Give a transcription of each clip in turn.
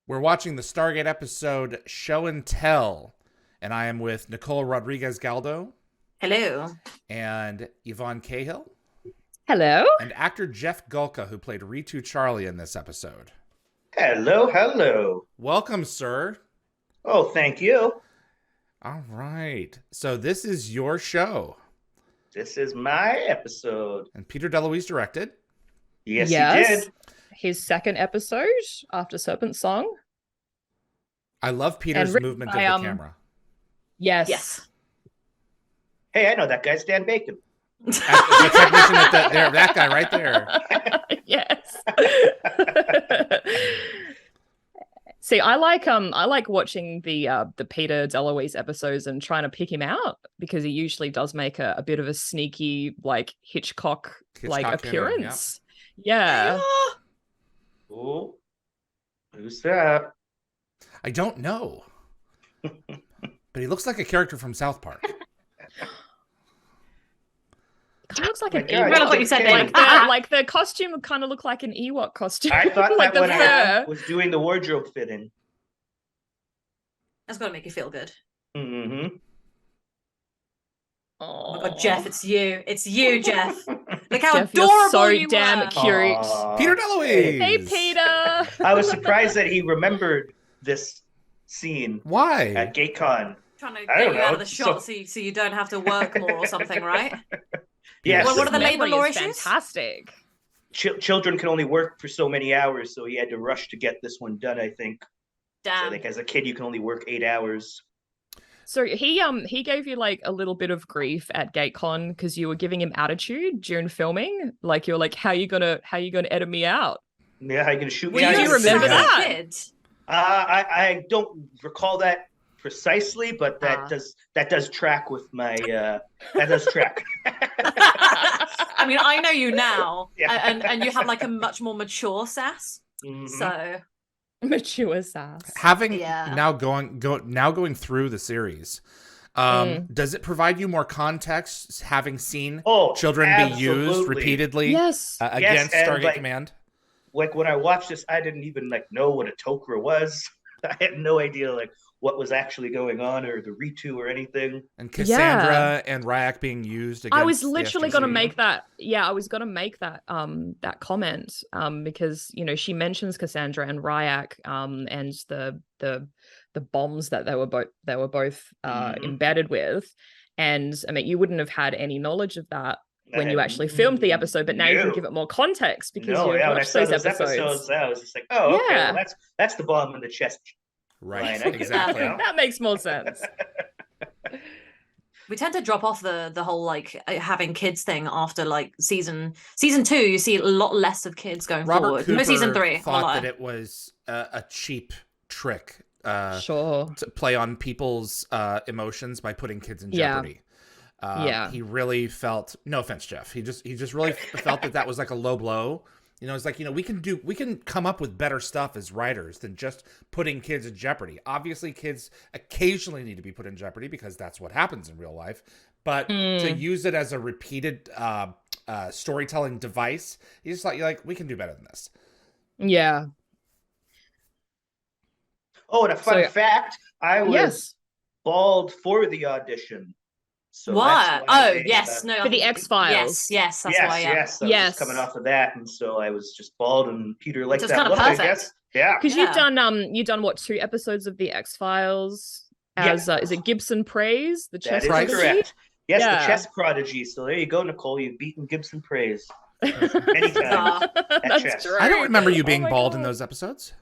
We're watching the Stargate episode Show and Tell, and I am with Nicole Rodriguez-Galdo. Hello. And Yvonne Cahill. Hello. And actor Jeff Gulka, who played Reetou Charlie in this episode. Hello, hello. Welcome, sir. Oh, thank you. All right. So this is your show. This is my episode. And Peter DeLuise directed. Yes, he did. His second episode after Serpent Song. I love Peter's movement of the camera. Yes. Hey, I know that guy, Dan Bacon. The technician that guy right there. Yes. See, I like watching the Peter DeLuise episodes and trying to pick him out because he usually does make a bit of a sneaky like Hitchcock appearance. Yeah. Oh, who's that? I don't know. But he looks like a character from South Park. Kind of looks like an God, Ewok. What you said then. Like the costume kind of looked like an Ewok costume. I thought like that when fur. I was doing the wardrobe fitting. That's got to make you feel good. Mm-hmm. Oh my God, Jeff, it's you. It's you, Jeff. Look how Jeff, adorable you're so you damn were. cute. Peter DeLuise. Hey, Peter. I was surprised that he remembered this scene Why? at GateCon. Trying to I get don't you out know. of the shot so you don't have to work more or something, right? Yes. What are the labor Memory law is issues? fantastic. Children can only work for so many hours, so he had to rush to get this one done, I think. So, Damn. like, as a kid, you can only work 8 hours. So he gave you like a little bit of grief at GateCon because you were giving him attitude during filming. Like you're like, how you gonna edit me out? Yeah, how you gonna shoot Were me out? do you you a remember sassy that? kid? I don't recall that precisely, but that does track with my that does track. I mean, I know you now, Yeah. and you have like a much more mature sass. Mhm. So Mature sass. Having Yeah. now going through the series, does it provide you more context having seen children be used absolutely. repeatedly Yes. against and, Stargate like, Command? Like when I watched this, I didn't even know what a Tok'ra was. I had no idea what was actually going on, or the Reetou or anything. And Cassandra and Ryak being used against I was literally going to SG1. make that. Yeah, I was going to make that that comment because she mentions Cassandra and Ryak and the bombs that they were both embedded with, and I mean you wouldn't have had any knowledge of that when you actually filmed the episode, but now you can give it more context because you've watched those episodes. I was just like, oh, okay, Yeah. well, that's the bomb in the chest. Right, Line. I get exactly. that. That makes more sense. we tend to drop off the whole like having kids thing after like season 2. You see a lot less of kids going Robert forward. Cooper No, season 3. thought that it was a cheap trick Sure. to play on people's emotions by putting kids in Yeah. jeopardy. Yeah. He really felt, no offense, Jeff, he just really felt that was like a low blow. It's like, we can come up with better stuff as writers than just putting kids in jeopardy. Obviously, kids occasionally need to be put in jeopardy because that's what happens in real life. But to use it as a repeated storytelling device, you just thought, we can do better than this. Yeah. Oh, and a fun fact, I was bald for the audition. So What? that's why Oh, yes. No. For the X-Files. Yes. That's why. Yeah. Yes. I was just coming off of that, and so I was just bald, and Peter liked Which is that kind of look, I perfect. guess. Yeah. Because you've done what, 2 episodes of the X-Files as is it Gibson Praise, the chess That is prodigy? correct. Yes, Yeah. the chess prodigy. So there you go, Nicole. You've beaten Gibson Praise many times. That's chess. true. I don't remember you being my bald in God. those episodes.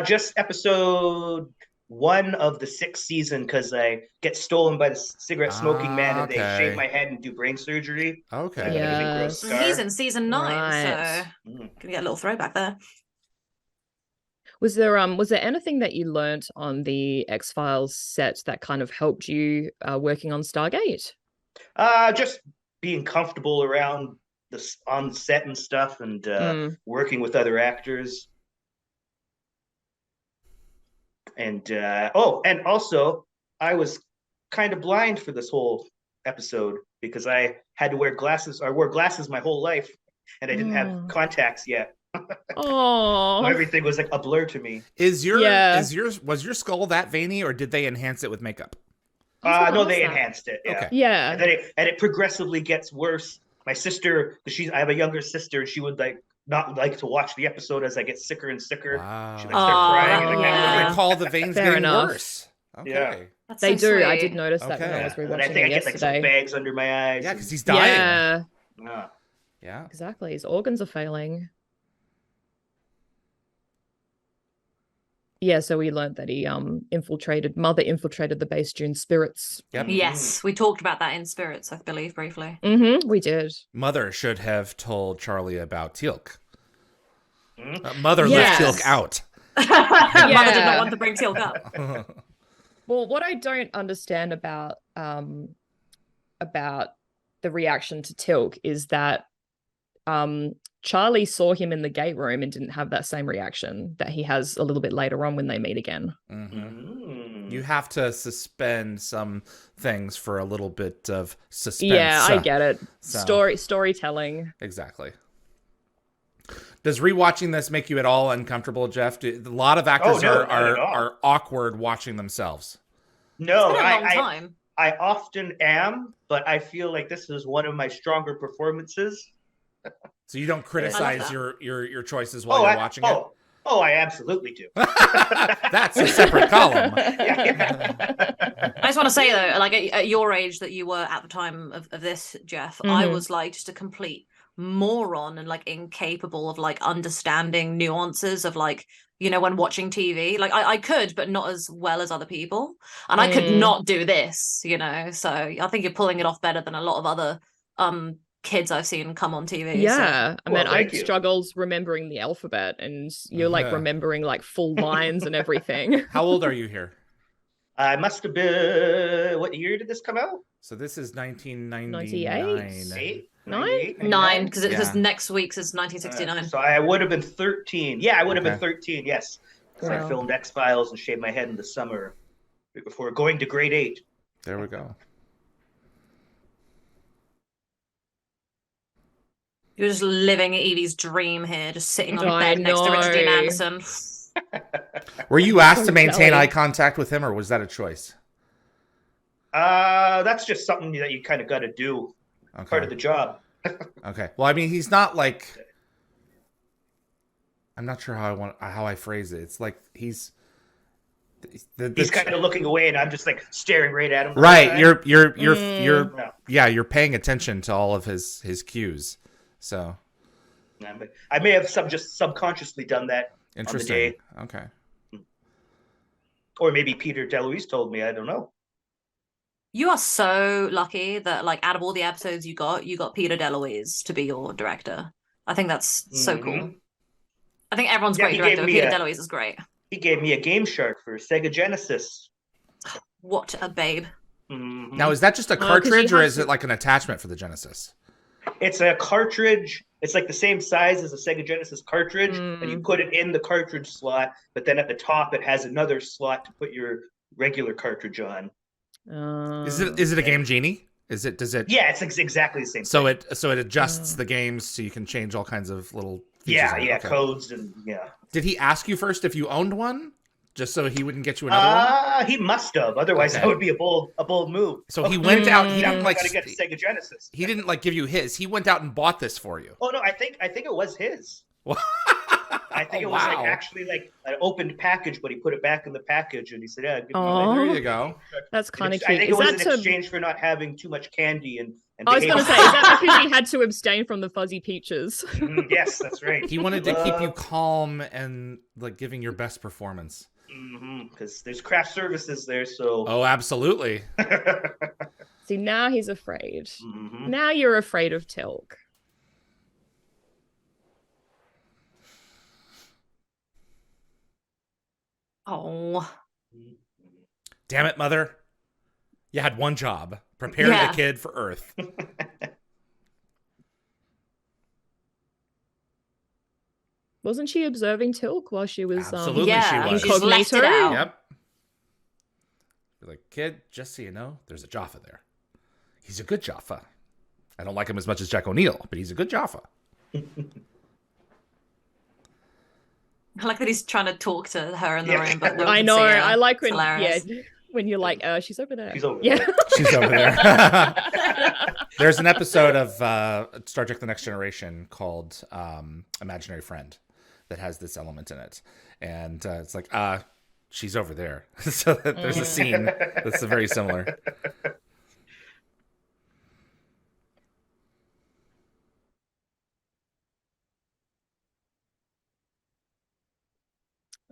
Just episode 1 of the 6th season, because I get stolen by the cigarette smoking man, and they shave my head and do brain surgery. Okay. I have a big gross scar. He's in season 9, Right. so can get a little throwback there. Was there anything that you learnt on the X-Files set that kind of helped you working on Stargate? Just being comfortable around on set and stuff, and working with other actors. And and also I was kind of blind for this whole episode because I had to wear glasses. I wore glasses my whole life, and I didn't have contacts yet. Oh, Everything was like a blur to me. Was Yeah. your skull that veiny, or did they enhance it with makeup? No, they enhanced it. Yeah. Okay. Yeah. And then it progressively gets worse. My sister, because I have a younger sister, and she would like not like to watch the episode as I get sicker and sicker. She like start crying. And, like, I Yeah. recall the veins Fair getting enough. worse. Okay. Yeah. That's They so do. I sweet. did notice that when I Okay. was And then I rewatching think I it get like some yesterday. bags under my eyes. Yeah, because he's dying. Yeah, Yeah. Yeah. exactly. His organs are failing. Yeah, so we learned that he Mother infiltrated the base June spirits. Yep. Yes, we talked about that in Spirits, I believe, briefly. We did. Mother should have told Charlie about Teal'c. Mhm. Mother Yes. left Teal'c out. Mother did not want to bring Teal'c up. Well, what I don't understand about the reaction to Teal'c is that Charlie saw him in the gate room and didn't have that same reaction that he has a little bit later on when they meet again. You have to suspend some things for a little bit of suspense. Yeah, I get it. So- Storytelling. Exactly. Does rewatching this make you at all uncomfortable, Jeff? A lot of actors no, not at all. are awkward watching themselves. No, It's been a long time. I often am, but I feel like this is one of my stronger performances. So you don't criticize that. your choices while you're watching it? Oh, I absolutely do. That's a separate column. I just want to say though, like at your age that you were at the time of this, Jeff, I was like just a complete moron and like incapable of like understanding nuances of like, you know, when watching TV. Like I could, but not as well as other people. And I could not do this, you know. So I think you're pulling it off better than a lot of other kids I've seen come on TV. Yeah, I mean, I thank you. struggled remembering the alphabet, and you're like remembering like full lines and everything. How old are you here? I must have been. What year did this come out? So this is 1999. 8? 9, because it Yeah. says next week's is 1969. So I would have been 13. Yeah, I would have been 13. Yes, because I Wow. filmed X-Files and shaved my head in the summer before going to grade 8. There we go. You're just living Evie's dream here, just sitting on a I bed next to Richard Dean know. Anderson. Were you asked to So maintain jelly. eye contact with him, or was that a choice? That's just something that you kind of got to do. Okay. Part of the job. Okay. Well, I mean, he's not like. I'm not sure how I phrase it. It's like he's. He's kind of looking away, and I'm just like staring right at him. Right. You're Yeah. you're paying attention to all of his cues. So I may have just subconsciously done that on the interesting. day, Okay. or maybe Peter DeLuise told me. I don't know. You are so lucky that, like, out of all the episodes you got Peter DeLuise to be your director. I think that's so cool. I think everyone's Yeah, great he director, gave but me Peter a- DeLuise is great. He gave me a Game Shark for Sega Genesis. What a babe. Mhm. Now, is that just a 'cause cartridge, you or have is it like an attachment for the Genesis? It's a cartridge. It's like the same size as a Sega Genesis cartridge, and you put it in the cartridge slot, but then at the top it has another slot to put your regular cartridge on. Is it a Game Genie? Does it? Yeah, it's exactly the same. So thing. it adjusts the games so you can change all kinds of little. features Yeah, on it. yeah, Okay. codes and yeah. Did he ask you first if you owned one, just so he wouldn't get you another one? He must have. Otherwise, Okay. that would be a bold move. So he went out. He Now didn't we like. gotta get the Sega Genesis. He didn't like give you his. He went out and bought this for you. Oh no, I think it was his. I think Oh, it was like wow. actually like an opened package, but he put it back in the package and he said, "Yeah, give me Aw. my There you go. That's kind of I cute. think Is it was that in to? exchange for not having too much candy and I was behave- going to say, is that because he had to abstain from the fuzzy peaches? Yes, that's right. He wanted to keep you calm and like giving your best performance. Because there's craft services there, so Oh, absolutely. See, now he's afraid. Mhm. Now you're afraid of Teal'c. Oh. Damn it, mother. You had one job. Prepare Yeah. the kid for Earth. Wasn't she observing Teal'c while she was Absolutely, Yeah, she was. she's left it Incognito? out. Yep. You're like, kid, just so you know, there's a Jaffa there. He's a good Jaffa. I don't like him as much as Jack O'Neill, but he's a good Jaffa. I like that he's trying to talk to her in the room, but no one I can know. see her. I like It's when hilarious. when you're like, she's over there. She's over yeah. there. She's over there. There's an episode of Star Trek: The Next Generation called "Imaginary Friend" that has this element in it, and it's like, she's over there. So there's a scene that's very similar.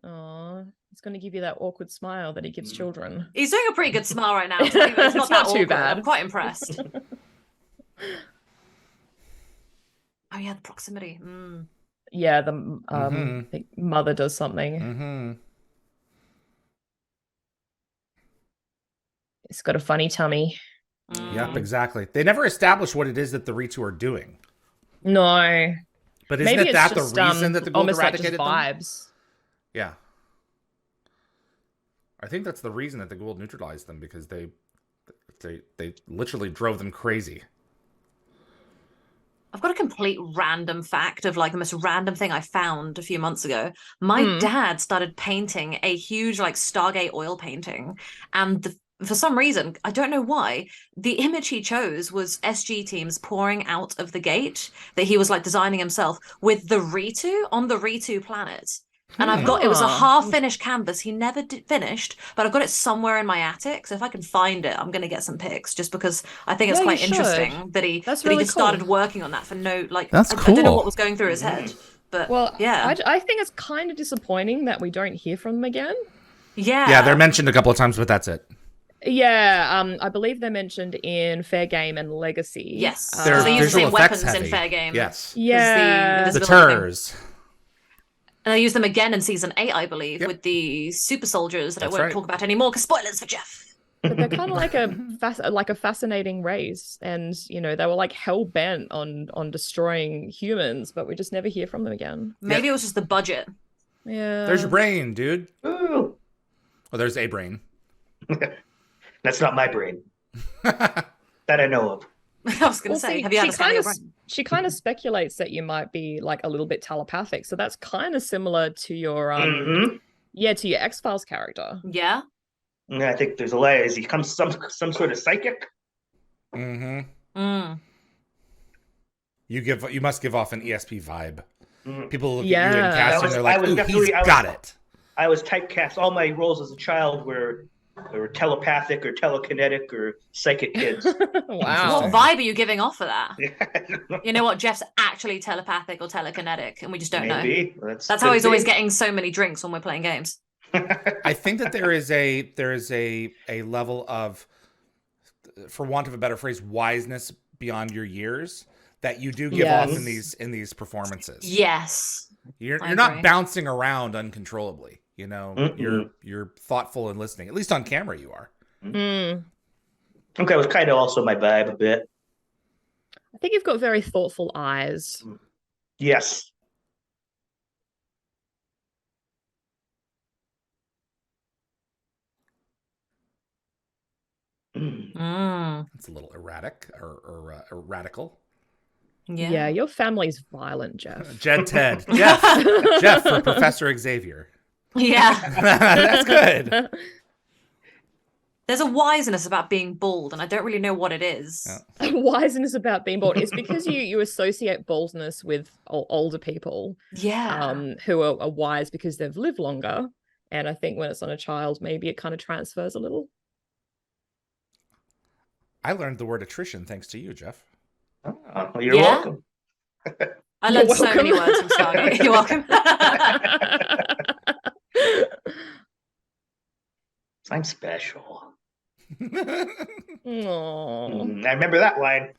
Oh, he's going to give you that awkward smile that he gives children. He's doing a pretty good smile right now. It's not It's that not too awkward. bad. I'm quite impressed. Oh yeah, the proximity. Yeah, the I think mother does something. Mm-hmm. It's got a funny tummy. Yep, exactly. They never establish what it is that the Reetou are doing. No. But isn't Maybe it that it's just, the reason that the Gould almost like just eradicated them? vibes. Yeah. I think that's the reason that the Gould neutralized them, because they literally drove them crazy. I've got a complete random fact of like the most random thing I found a few months ago. My dad started painting a huge like Stargate oil painting, and for some reason, I don't know why, the image he chose was SG teams pouring out of the gate that he was like designing himself with the Reetou on the Reetou planet. And I've got, it was a half-finished canvas he never finished, but I've got it somewhere in my attic. So if I can find it, I'm going to get some pics, just because I think it's quite interesting that he That's that really he just started working on that for no, like, That's I don't know cool. what was going through his head. But well, yeah. I think it's kind of disappointing that we don't hear from them again. Yeah, they're mentioned a couple of times, but that's it. Yeah, I believe they're mentioned in Fair Game and Legacy. Yes, They're they use the same visual weapons effects in heavy. Fair Game. Yes. Yeah, The invisibility thing. Turs. And I used them again in season 8, I believe, with the super soldiers that I won't talk about anymore because spoilers for Jeff. But they're kind of like a fascinating race, and you know they were like hell bent on destroying humans, but we just never hear from them again. Maybe it was just the budget. Yeah, There's your brain, dude. Ooh. Well, there's a brain. That's not my brain. That I know of. I was going to say, have you had a scan of your brain? She kind of speculates that you might be like a little bit telepathic, so that's kind of similar to your to your X-Files character. Yeah. I think there's a way. Is he comes some sort of psychic? Mm-hmm. Mm. You must give off an ESP vibe. People look at Yeah. you in casting, they're like, ooh, he's got it. I was typecast. All my roles as a child were telepathic or telekinetic or psychic kids. Wow. What vibe are you giving off for that? You know what? Jeff's actually telepathic or telekinetic, and we just don't know. That's how he's always getting so many drinks when we're playing games. I think that there is a level of, for want of a better phrase, wiseness beyond your years that you do give off in these performances. Yes. You're not bouncing around uncontrollably. You know, you're thoughtful and listening. At least on camera, you are. Mm. Okay, that was kind of also my vibe a bit. I think you've got very thoughtful eyes. Yes. It's a little erratic or radical. Yeah, your family's violent, Jeff. Jeff for Professor Xavier. Yeah. That's good. There's a wiseness about being bald, and I don't really know what it is. Yeah. Wiseness about being bald. It's because you associate baldness with older people. Yeah. Who are wise because they've lived longer. And I think when it's on a child, maybe it kind of transfers a little. I learned the word attrition thanks to you, Jeff. Oh, you're welcome. I learned so many words from Stargate. You're welcome. I'm special. Aww. I remember that line.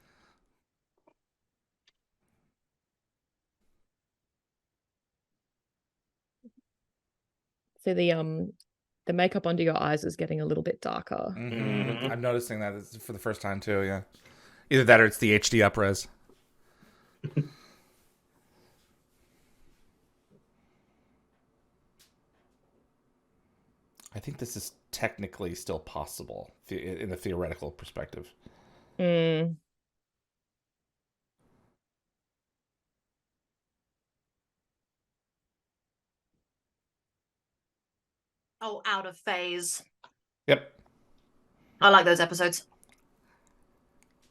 So the makeup under your eyes is getting a little bit darker. I'm noticing that for the first time too. Yeah, either that or it's the HD upres. I think this is technically still possible in the theoretical perspective. Mm. Oh, out of phase. Yep. I like those episodes.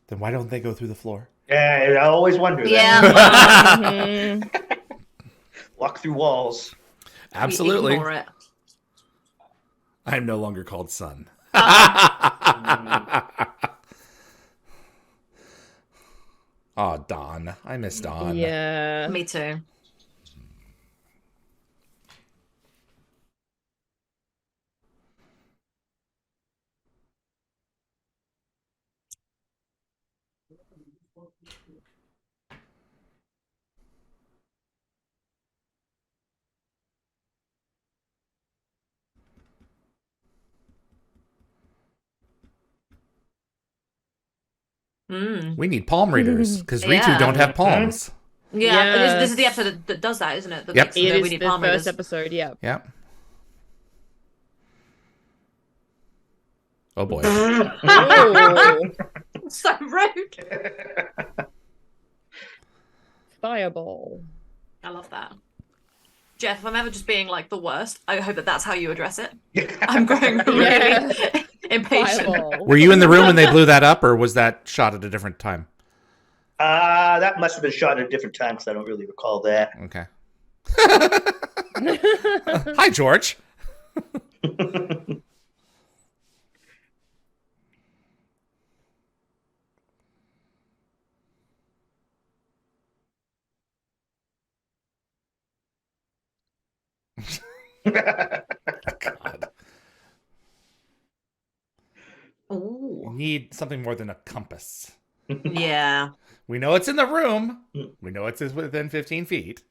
Then why don't they go through the floor? Yeah, I always wonder that. Yeah. Walk through walls. Absolutely. Ignore it. I'm no longer called son. Oh, Dawn. I miss Dawn. Yeah. Me too. Mm. We need palm readers because Reetou Yeah. don't have palms. Yeah, this is the Yes. episode that does that, isn't it? That Yep. makes them It go, is we the need palm first readers. episode, yeah. Yep. Oh boy. Oh, So rude. fireball. I love that. Jeff, if I'm ever just being like the worst, I hope that that's how you address it. I'm growing really Yeah. impatient. Fireball. Were you in the room when they blew that up, or was that shot at a different time? That must have been shot at a different time because I don't really recall that. Okay. Hi, George. God. You Ooh. need something more than a compass. Yeah. We know it's in the room. We know it's within 15 feet.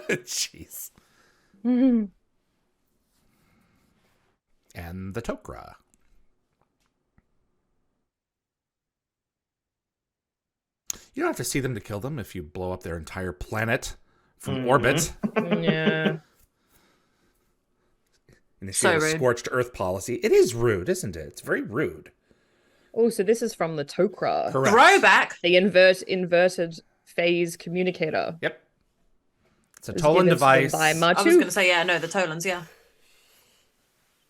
Jeez. And the Tok'ra. You don't have to see them to kill them if you blow up their entire planet from orbit. Yeah. Initiate a rude. scorched earth policy. It is rude, isn't it? It's very rude. Oh, so this is from the Tok'ra. Correct. Throwback. The inverted phase communicator. Yep. It's a It was Tolan given to them device. by I was Martu. going to say, yeah, no, the Tolans, yeah.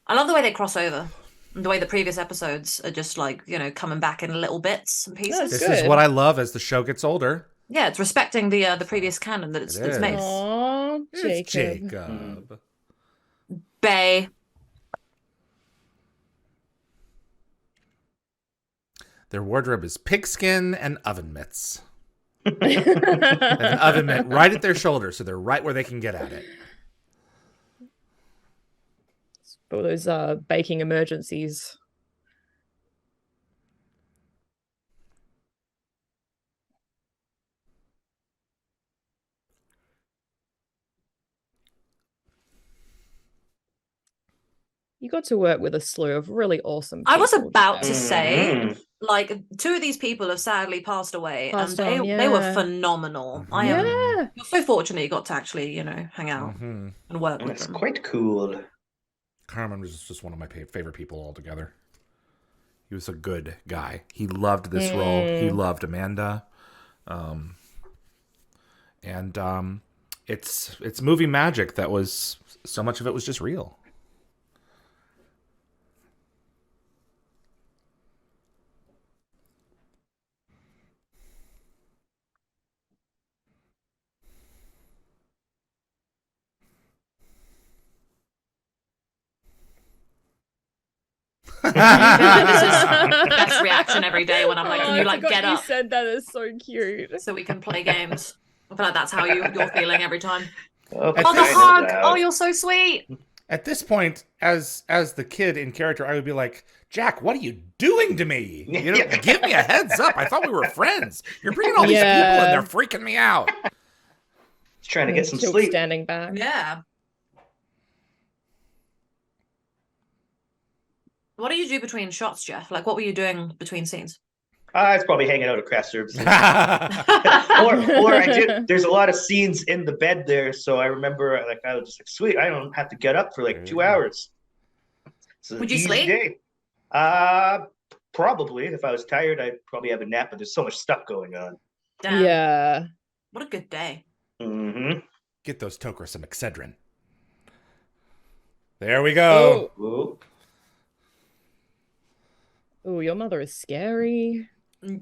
I love the way they cross over. And the way the previous episodes are just like, coming back in little bits and pieces. This Good. is what I love as the show gets older. Yeah, it's respecting the previous canon that it's It is. made. Aww, It's Jacob. Jacob. Bay. Their wardrobe is pigskin and oven mitts. They have an oven mitt right at their shoulder, so they're right where they can get at it. For those baking emergencies. You got to work with a slew of really awesome people. I was about to Jacob. say, like, two of these people have sadly passed away, Passed and on, they were yeah. phenomenal. Mhm. I am Yeah. you're so fortunate you got to actually, hang out Mm-hmm. and work with That's them. quite cool. Carmen was just one of my favorite people altogether. He was a good guy. He loved this role. He loved Amanda. It's movie magic that was, so much of it was just real. This is best reaction every day when I'm like, can Oh, you I like forgot get you up said that is so cute. so we can play games? I feel like that's how you're feeling every time. Oh, Oh, the This- hug! Oh, you're so sweet. At this point, as the kid in character, I would be like, Jack, what are you doing to me? Give me a heads up. I thought we were friends. You're bringing all these people and they're freaking me out. Just trying to get some Chilk sleep. standing back. Yeah. What do you do between shots, Jeff? Like, what were you doing between scenes? I was probably hanging out at craft services. Yeah. or I did. There's a lot of scenes in the bed there, so I remember I was just like, sweet, I don't have to get up for like 2 hours. So Would you easy sleep? day. Probably. If I was tired, I'd probably have a nap, but there's so much stuff going on. Damn. Yeah. What a good day. Mm-hmm. Get those Tok'ra some Excedrin. There we go. Ooh. Oh, your mother is scary.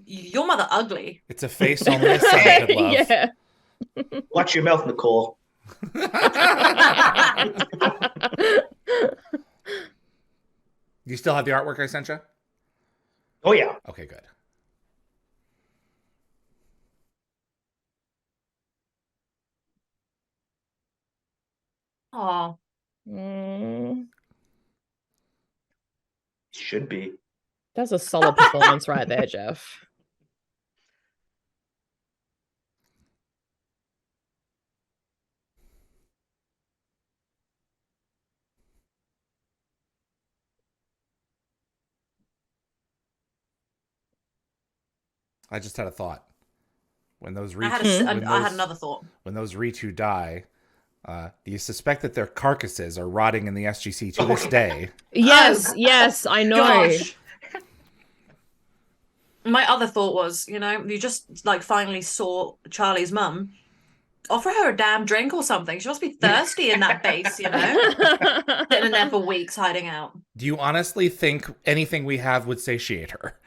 Your mother ugly. It's a face only a son could love. Yeah. Watch your mouth, Nicole. You still have the artwork I sent you? Oh, yeah. Okay, good. Oh, Should be. That's a solid performance right there, Jeff. I just had a thought. When those I had, Reetou, I had another thought. when those Reetou die, do you suspect that their carcasses are rotting in the SGC to this day? Yes, yes, I know. Gosh. My other thought was, you know, you just like finally saw Charlie's mum. Offer her a damn drink or something. She must be thirsty in that base, you know? Sitting in there for weeks hiding out. Do you honestly think anything we have would satiate her?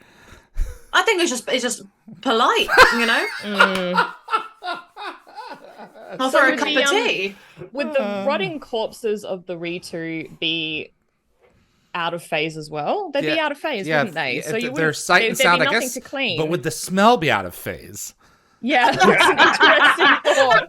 I think it's just polite, you know? Offer her a cup of tea. Would the rotting corpses of the Reetou be out of phase as well? They'd be out of phase, wouldn't they? So you their sight and sound, I guess, to clean. but would the smell be out of phase? Yeah, that's an interesting thought.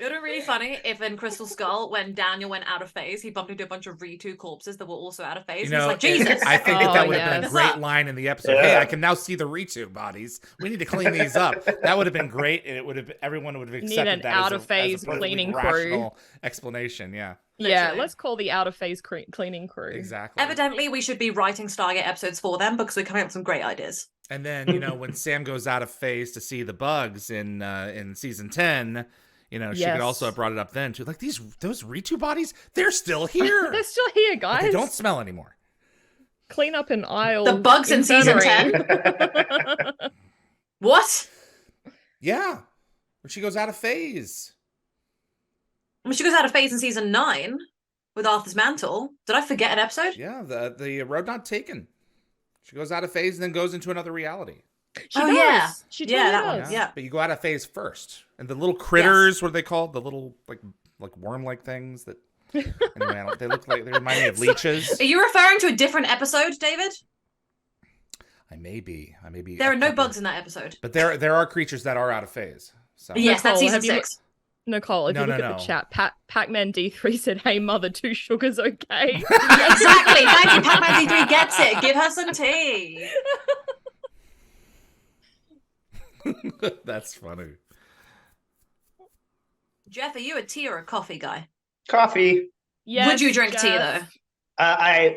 It would be really funny if in Crystal Skull, when Daniel went out of phase, he bumped into a bunch of Reetou corpses that were also out of phase. You know, and he's like, Jesus! I think that would have been a Yes. great line in the episode. Yeah. Hey, I can now see the Reetou bodies. We need to clean these up. That would have been great, and it would have everyone would have accepted an that out-of-phase as a perfectly cleaning crew. rational explanation. Yeah, Yeah, Literally. let's call the out of phase cleaning crew. exactly. Evidently, we should be writing Stargate episodes for them because we're coming up with some great ideas. And then, you know, when Sam goes out of phase to see the bugs in season 10, you know, she could also have brought it up then too. Like those Reetou bodies, they're still here. They're still here, But guys. they don't smell anymore. Clean up an aisle. The bugs in season infirmary. 10? What? Yeah, when she goes out of phase. When she goes out of phase in season 9 with Arthur's mantle. Did I forget an episode? Yeah, the road not taken. She goes out of phase and then goes into another reality. She Oh, does. yeah. She Yeah, totally that one, does. yeah. But you go out of phase first. And the little critters, what are they called? The little like worm-like things that anyway, they look like they remind me of leeches. Are you referring to a different episode, David? I may be. There are no bugs in that episode. But there are creatures that are out of phase. So Yes, that's Nicole, season have you 6. Nicole, if No, you look no, at no. the chat, Pac-Man D3 said, "Hey, mother, 2 sugars, okay?" Exactly. Thank you. Pac-Man D3 gets it. Give her some tea. That's funny. Jeff, are you a tea or a coffee guy? Coffee. Yes, Would you drink tea, Jeff. though? I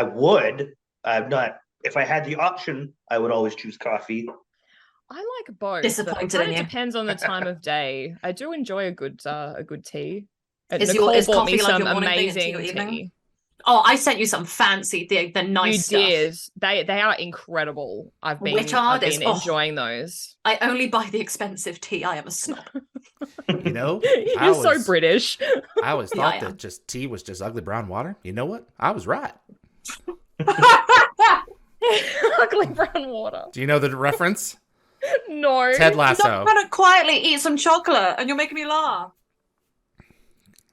would. I'm not. If I had the option, I would always choose coffee. I like both. Disappointed It in kind you. of depends on the time of day. I do enjoy a good tea. Is Nicole is bought me coffee like some your morning thing and tea amazing your evening? tea. Oh, I sent you some fancy, the nice You stuff. did. They are incredible. I've been Retarded. Oh. enjoying those. I only buy the expensive tea. I am a snob. You know, You're so British. I always Yeah, I thought am. that just tea was just ugly brown water. You know what? I was right. Ugly brown water. Do you know the reference? No. Ted I'm Lasso. trying to quietly eat some chocolate, and you're making me laugh.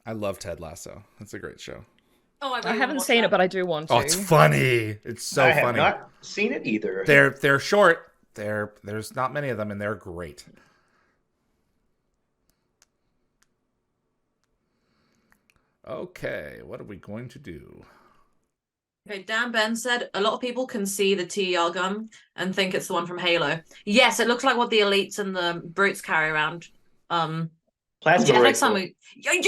I love Ted Lasso. That's a great show. Oh, I, I haven't seen it, but I do want to. Oh, it's funny. It's so I have funny. not seen it either. They're short. There's not many of them, and they're great. Okay, what are we going to do? Okay, Dan Ben said a lot of people can see the TER gun and think it's the one from Halo. Yes, it looks like what the elites and the brutes carry around. Plasma Jeff, next time rifle.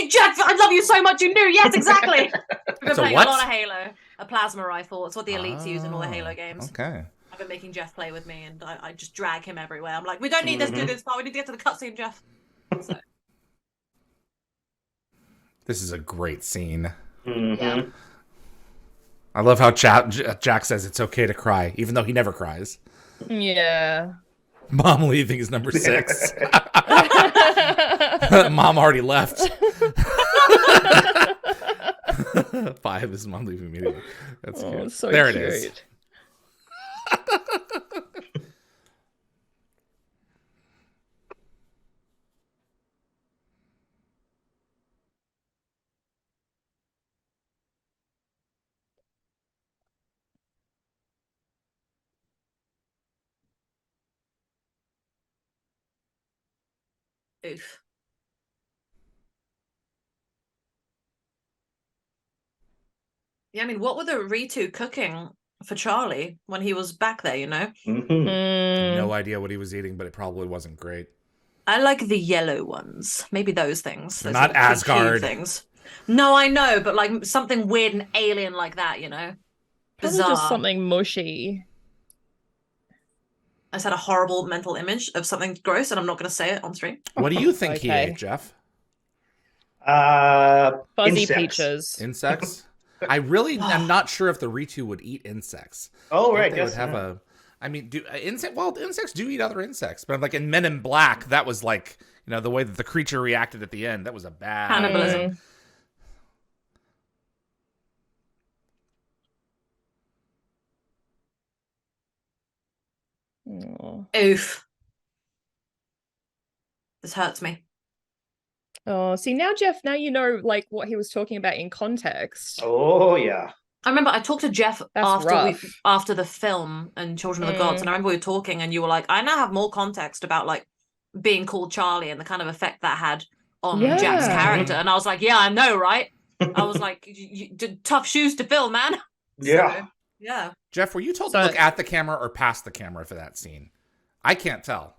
Jeff, I love you so much. You knew, yes, exactly. We've been It's a playing what? a lot of Halo. A plasma rifle. It's what the elites use in all the Halo games. Okay. I've been making Jeff play with me, and I just drag him everywhere. I'm like, we don't need this to do this part. We need to get to the cutscene, Jeff. So, This is a great scene. Mhm. yeah. I love how Jack says it's okay to cry, even though he never cries. Yeah. Mom leaving is number 6. Mom already left. 5 is mom leaving immediately. That's cute. So there cute. it is. Oof. Yeah, I mean, what were the Reetou cooking for Charlie when he was back there, you know? No idea what he was eating, but it probably wasn't great. I like the yellow ones. Maybe those things. They're Those not little cube Asgard. things. No, I know, but like something weird and alien like that, you know? Probably Bizarre. just something mushy. I just had a horrible mental image of something gross, and I'm not going to say it on stream. What do you think he Okay. ate, Jeff? Fuzzy Insects. peaches. Insects? I really am not sure if the Reetou would eat insects. Oh, right. They would have a. I mean, insects do eat other insects, but like in Men in Black, that was like, you know, the way that the creature reacted at the end. That was a bad Cannibalism. Oh. Oof. This hurts me. Oh, see now, Jeff, now you know like what he was talking about in context. Oh, yeah. I remember I talked to Jeff That's rough. after the film and Children of the Gods, and I remember we were talking, and you were like, "I now have more context about like being called Charlie and the kind of effect that had on Jack's Yeah. character." And I was like, "Yeah, I know, right?" I was like, "Tough shoes to fill, man." Yeah. So, yeah. Jeff, were you told So- to look at the camera or past the camera for that scene? I can't tell.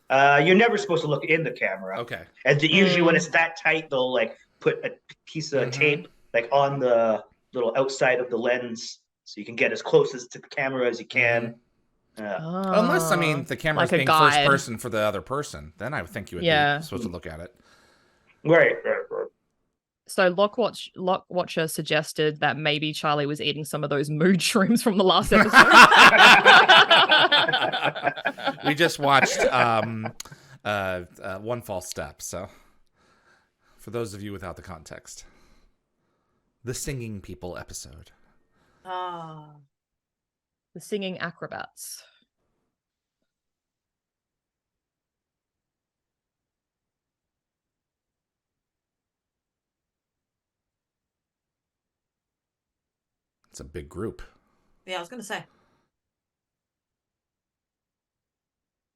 You're never supposed to look in the camera. Okay. And usually when it's that tight, they'll like put a piece of tape like on the little outside of the lens so you can get as close as to the camera as you can. Unless, I mean, the camera's like a being first guide. person for the other person. Then I would think you would Yeah. be supposed to look at it. Right. So Lockwatcher suggested that maybe Charlie was eating some of those mood shrooms from the last episode. We just watched One False Step. So, for those of you without the context, the Singing People episode. Oh. The singing acrobats. It's a big group. Yeah, I was going to say.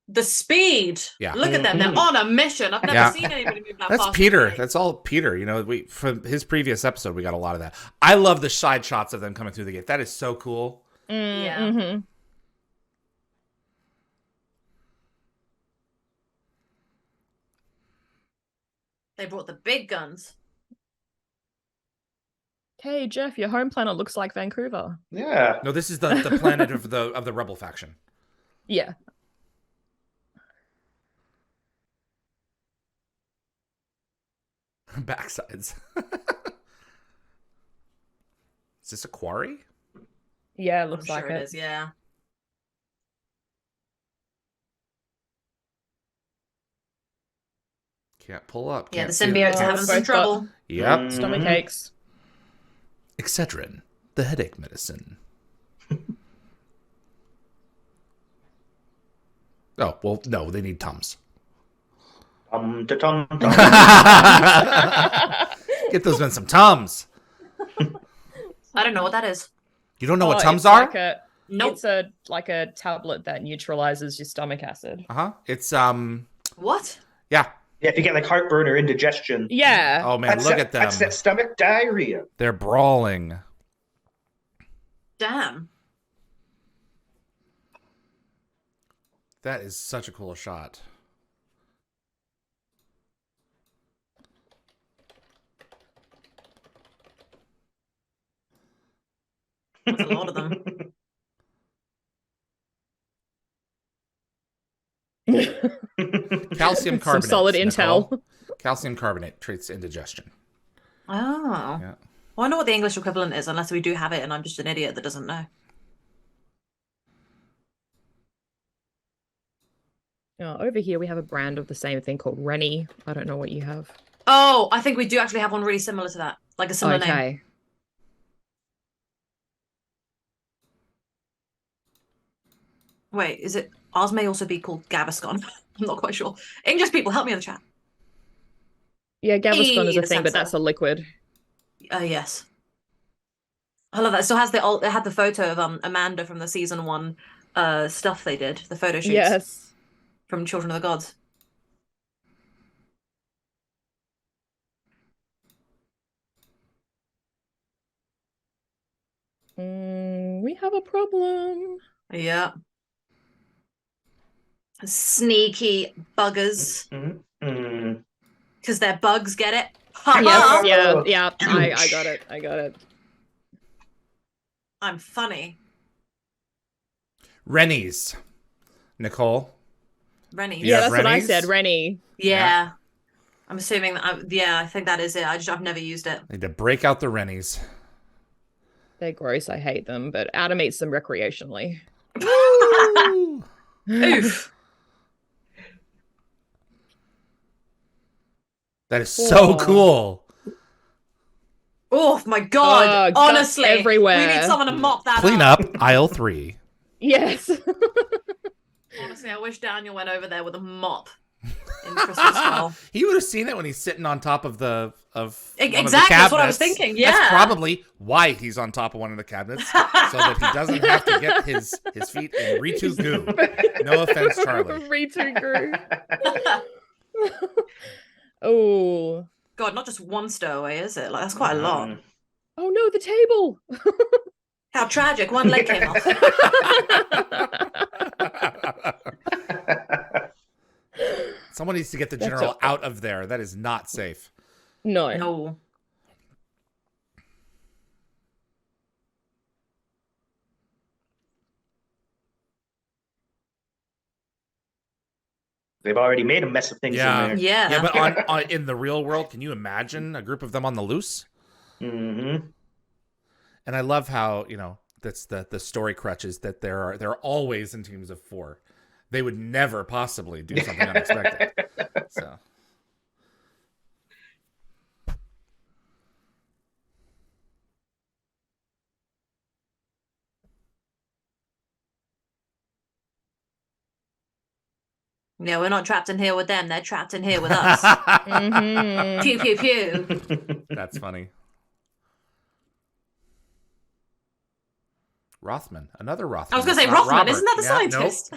The speed. Yeah. Look at them. They're on a mission. I've never seen anybody move that That's fast. Peter. That's all Peter. You know, from his previous episode, we got a lot of that. I love the side shots of them coming through the gate. That is so cool. Yeah. Mm-hmm. They brought the big guns. Hey Jeff, your home planet looks like Vancouver. Yeah. No, this is the planet of the rebel faction. Yeah. Backsides. Is this a quarry? Yeah, it I'm looks sure like it is, yeah. Can't pull up. Yeah, Can't the see it. symbiotes Oh, having some both got- trouble. Yep. Stomach aches. Excedrin, the headache medicine. Oh, well, no, they need Tums. Tum. Get those men some Tums. I don't know what that is. You don't know what Oh, Tums it's are? Nope. It's like a tablet that neutralizes your stomach acid. Uh-huh. It's, What? yeah. Yeah, if you get like heartburn or indigestion. Yeah. Oh, man, look at them. That's that stomach diarrhea. They're brawling. Damn. That is such a cool shot. That's a lot of them. Calcium Some carbonate. solid Nicole. intel. Calcium carbonate treats indigestion. Oh. Yeah. I wonder what the English equivalent is, unless we do have it and I'm just an idiot that doesn't know. Over here we have a brand of the same thing called Rennie. I don't know what you have. Oh, I think we do actually have one really similar to that, like a similar name. Okay. Wait, is it? Ours may also be called Gaviscon. I'm not quite sure. English people, help me in the chat. Yeah, Gaviscon is a the thing, but sensor. that's a liquid. Yes. I love that. It still has it had the photo of Amanda from the season 1 stuff they did, the photo shoots. Yes. From Children of the Gods. We have a problem. Yeah. Sneaky buggers. Because they're bugs, get it? Yes, yeah. I got it. I got it. I'm funny. Rennies. Nicole. Rennie. Yeah, that's Rennies? what I said, Rennie. Yeah. I'm assuming that. I think that is it. I've never used it. Need to break out the Rennies. They're gross. I hate them, but Adam eats them recreationally. Oof. That is so cool. Oh my god! Honestly, everywhere. We need someone to mop that Clean up aisle 3. Yes. Honestly, I wish Daniel went over there with a mop in Christmas style. He would have seen it when he's sitting on top of the Exactly. One of the That's what I was cabinets. thinking. Yeah, That's probably why he's on top of one of the cabinets, so that he doesn't have to get his feet in Reetou goo. No offense, Charlie. Reetou goo. Oh. God, not just one stowaway, is it? Like that's quite a lot. Oh no, the table. How tragic! One leg came off. Someone needs to get the general out of there. That is not safe. No. No. They've already made a mess of things in there. Yeah. But on in the real world, can you imagine a group of them on the loose? Mm-hmm. And I love how, that's the story crutch is that they're always in teams of 4. They would never possibly do something unexpected. So Yeah, we're not trapped in here with them. They're trapped in here with us. Mm-hmm. Pew pew pew. that's funny. Rothman, another Rothman. I was going to say It's not Rothman. Robert. Isn't that the Yeah, scientist?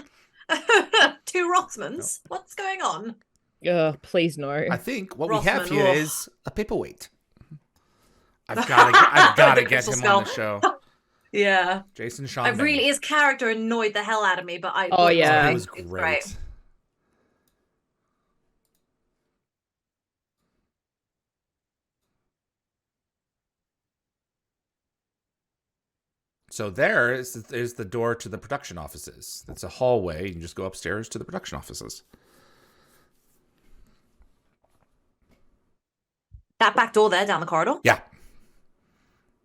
Two Rothmans. Nope. What's going on? Please no. I think what Rothman, we have here oh. is a paperweight. I've got to The get crystal him on the skull. show. Yeah. Jason Sean. It really, his character annoyed the hell out of me, but I. Oh, yeah. It was It's great. So there's the door to the production offices. It's a hallway. You can just go upstairs to the production offices. That back door there down the corridor. Yeah.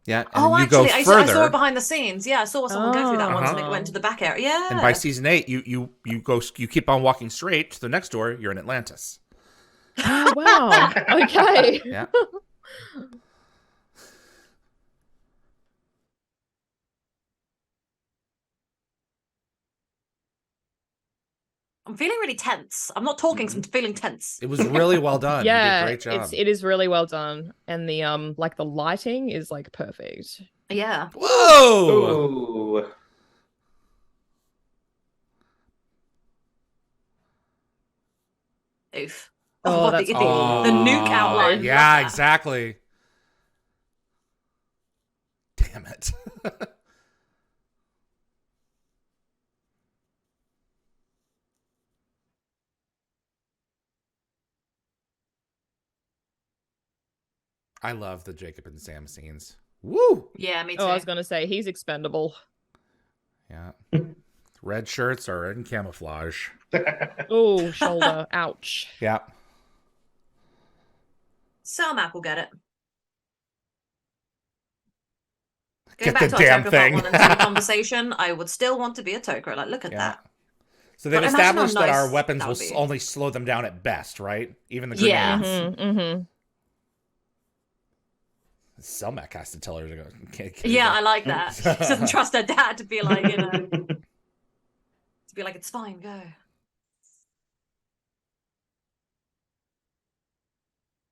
Yeah. And Oh, then you go actually, further. I saw it behind the scenes. Yeah, I saw someone go through that once, and it Uh-huh. went to the back area. Yeah. And by season 8, you keep on walking straight to the next door. You're in Atlantis. Oh, wow. Okay. Yeah. I'm feeling really tense. I'm not talking, so I'm feeling tense. It was really well done. You Yeah, did a great job. it is really well done, and the the lighting is like perfect. Yeah. Whoa! Ooh. Oof. Oh, that's the cool. nuke outline. Yeah, Love that. exactly. Damn it. I love the Jacob and Sam scenes. Woo! Yeah, me too. Oh, I was gonna say he's expendable. Yeah. Red shirts are in camouflage. Oh, shoulder, ouch. Yeah. Selmac will get it. Going Get back the to our damn Tokra thing. Part 1 and 2 conversation, I would still want to be a Tokra. Like, look at that. So they've But imagine how established that our nice weapons that will would be. only slow them down at best, right? Even the Yeah. grenades. Selmac has to tell her to go. Yeah, I like that. She doesn't trust her dad to be like, to be like, it's fine, go.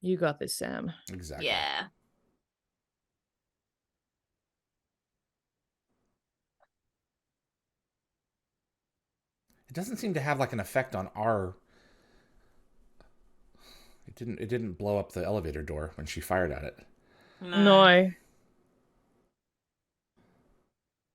You got this, Sam. Exactly. Yeah. It doesn't seem to have like an effect on our. It didn't blow up the elevator door when she fired at it. No.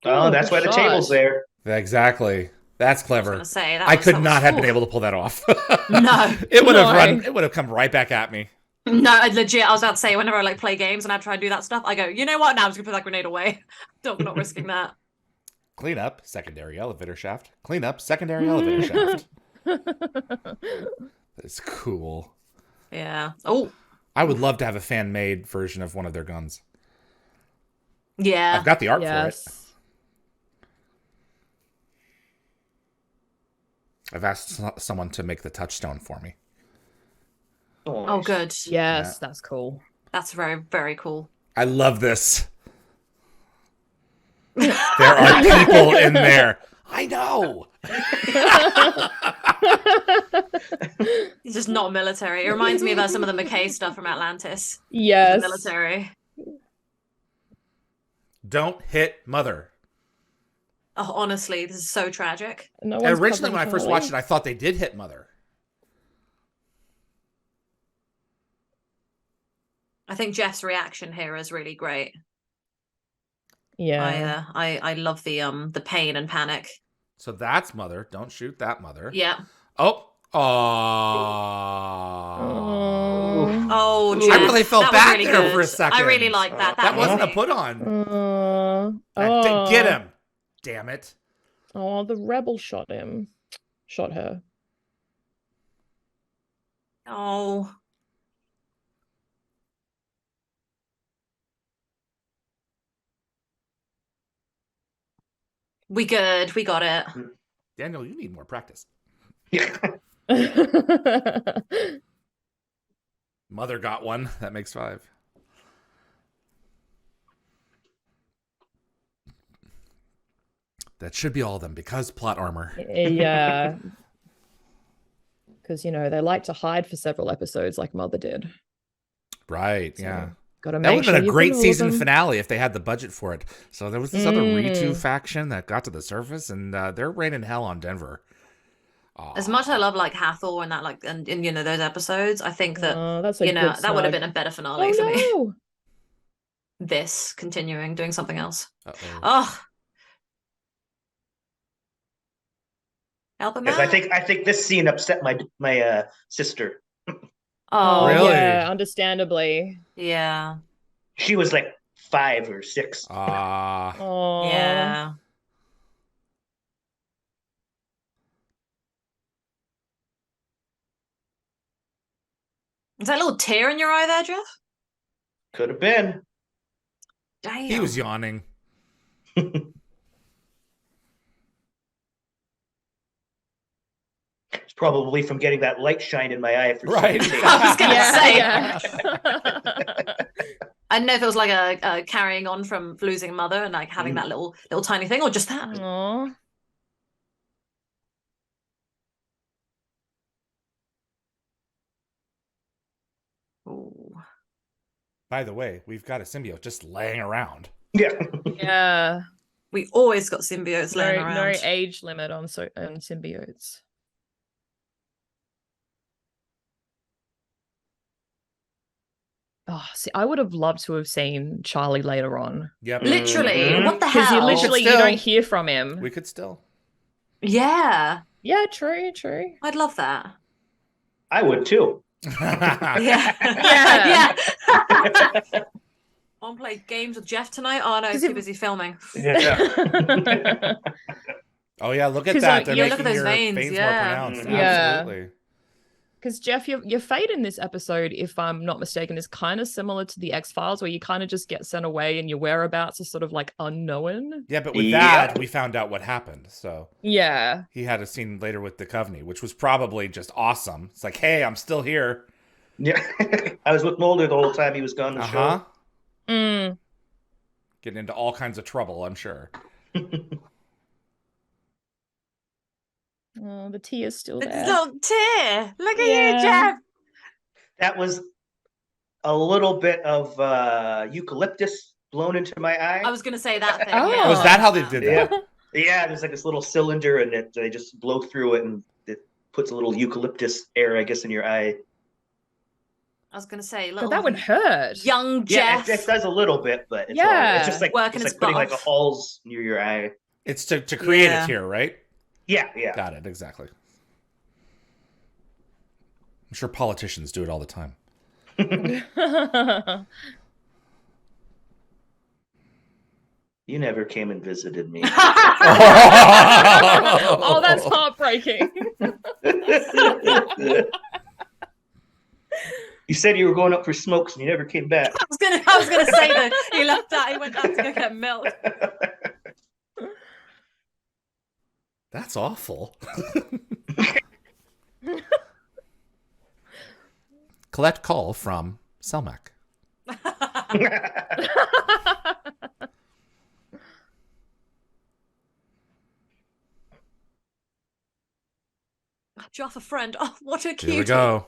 Oh, that's why the shot. table's there. Exactly. That's I was clever. gonna say, that I was- could that was- not have been oof. able to pull that off. No. It would have No. run. It would have come right back at me. No, legit. I was about to say, whenever I like play games and I try and do that stuff, I go, you know what? Now I'm just gonna put that grenade away. I'm not risking that. Clean up, secondary elevator shaft. Clean up, secondary elevator shaft. That's cool. Yeah. Oh. I would love to have a fan-made version of one of their guns. Yeah. I've got the art for it. Yes. I've asked someone to make the touchstone for me. Oh, good. Yes, Yeah. that's cool. That's very, very cool. I love this. There are people in there. I know. He's just not military. It reminds me of some of the McKay stuff from Atlantis. Yes. The military. Don't hit Mother. Oh, honestly, this is so tragic. No And one's originally, covering when I first Charlie. watched it, I thought they did hit Mother. I think Jeff's reaction here is really great. Yeah. I love the pain and panic. So that's Mother. Don't shoot that Mother. Yeah. Oh. Oh. Oh, I Jeff, really felt that was bad really there good. for a second. I really like that. That wasn't a was put on. Oh. Get him. Damn it. Oh, the rebel shot him. Shot her. Oh. We good. We got it. Daniel, you need more practice. Yeah. Mother got one. That makes 5. That should be all of them because plot armor. Yeah. Because, they like to hide for several episodes like Mother did. Right, So, yeah. Gotta That make would sure have been a you've great got all of season them. finale if they had the budget for it. So there was this other Reetou Mm. faction that got to the surface, and they're raining hell on Denver. As much as I love like Hathor and that and those episodes, I think that Oh, that's a good that would have snug. been a better finale Oh, for me. no. This continuing doing something else. Uh-oh. Oh. Help him Yes, out. I think this scene upset my sister. Oh, Really? Yeah, understandably. yeah. She was like 5 or 6. Ah. Oh. Yeah. Is that a little tear in your eye there, Jeff? Could have been. Damn. He was yawning. It's probably from getting that light shine in my eye for Right. 7 days. I was gonna say. Yeah. I don't know if it was like a carrying on from losing a mother and like having that little tiny thing, or just that. Aw. Ooh. By the way, we've got a symbiote just laying around. Yeah. Yeah. We always got symbiotes laying No around. age limit on symbiotes. Oh, see, I would have loved to have seen Charlie later on. Yep. Literally, Mhm. what the Because hell? you still- don't hear from him. We could still. Yeah, Yeah, true. I'd love that. I would too. Yeah, Yeah. yeah. Want to play games with Jeff tonight? Oh no, he's 'Cause too busy filming. Yeah. Oh yeah, look at 'Cause, that. like, They're yeah, making look at those your veins, more yeah. pronounced. Yeah. Absolutely. Because Jeff, your fate in this episode, if I'm not mistaken, is kind of similar to the X-Files, where you kind of just get sent away and your whereabouts are sort of like unknown. Yeah, but with that, we found out what happened. So yeah, he had a scene later with the Coveney, which was probably just awesome. It's like, hey, I'm still here. Yeah, I was with Mulder the whole time he was gone the show. Getting into all kinds of trouble, I'm sure. Oh, the tea is still there. It's a little tear. Look at you, Jeff. That was a little bit of eucalyptus blown into my eye. I was going to say that thing. Oh. Yeah. Was that how they did that? Yeah, there's like this little cylinder, and they just blow through it, and it puts a little eucalyptus air, I guess, in your eye. I was going to say, But that would hurt. Young Jeff. Yeah, it does a little bit, but it's it's just like working it's like putting like a halls near your eye. It's to create a tear, right? Yeah. Got it, exactly. I'm sure politicians do it all the time. You never came and visited me. Oh, that's heartbreaking. You said you were going up for smokes and you never came back. I was gonna say that he left out. He went out to go get milk. That's awful. Collect call from Selmac. Jeff, a friend. Oh, what a cute. Here we go.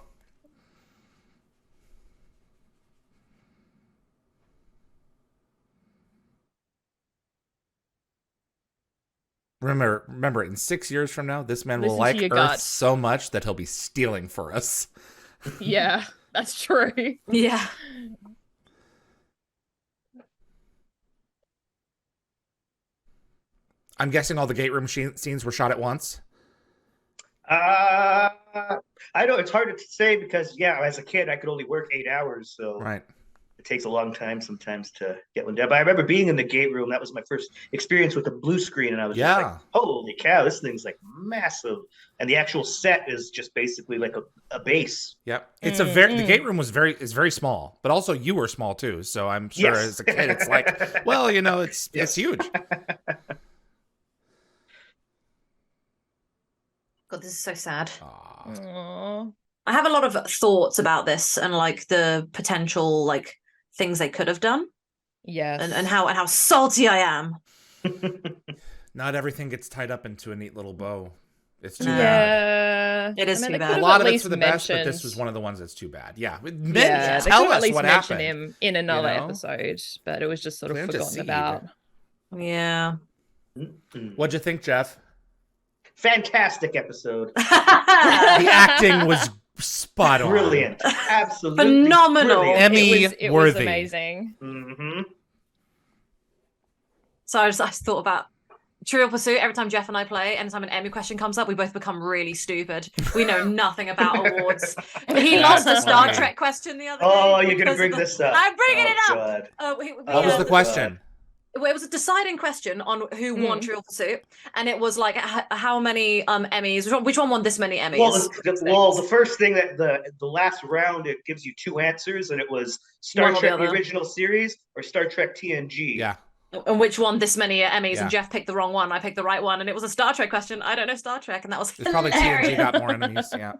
Remember, in 6 years from now, this man will like Earth so much that he'll be stealing for us. Yeah, that's true. Yeah. I'm guessing all the gate room scenes were shot at once. I know it's hard to say because, as a kid, I could only work 8 hours, so right. It takes a long time sometimes to get one done. But I remember being in the gate room. That was my first experience with the blue screen, and I was just like, holy cow, this thing's like massive. And the actual set is just basically like a base. Yep. It's the gate room is very small, but also you were small too. So I'm sure as a kid, it's like, well, it's huge. God, this is so sad. Aww. I have a lot of thoughts about this and like the potential like things they could have done. Yes. And how salty I am. Not everything gets tied up into a neat little bow. It's too bad. It is too bad. A lot of it's for the best, but this was one of the ones that's too bad. Yeah. Tell us what happened. Him in another episode, but it was just sort of forgotten about. Yeah. What'd you think, Jeff? Fantastic episode. The acting was spot on. Brilliant. Absolutely. Phenomenal. Brilliant. Emmy it worthy. Was amazing. Mm-hmm. So I just thought about Trivial Pursuit. Every time Jeff and I play, anytime an Emmy question comes up, we both become really stupid. We know nothing about awards. He lost a Star Trek question the other day. Oh, you're going to bring this up. I'm bringing it up. God. What was the question? It was a deciding question on who won Trivial Pursuit, and it was like how many Emmys, which one won this many Emmys? Well, the first thing that the last round, it gives you 2 answers, and it was Star Trek the original series or Star Trek TNG. Yeah. And which won this many Emmys? Yeah. And Jeff picked the wrong one. I picked the right one, and it was a Star Trek question. I don't know Star Trek, and that was it's probably TNG got more Emmys. Yeah.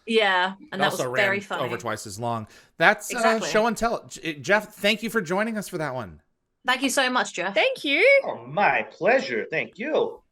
Yeah, and that also was very funny. Over twice as long. That's show and tell. Jeff, thank you for joining us for that one. Thank you so much, Jeff. Thank you. Oh, my pleasure. Thank you.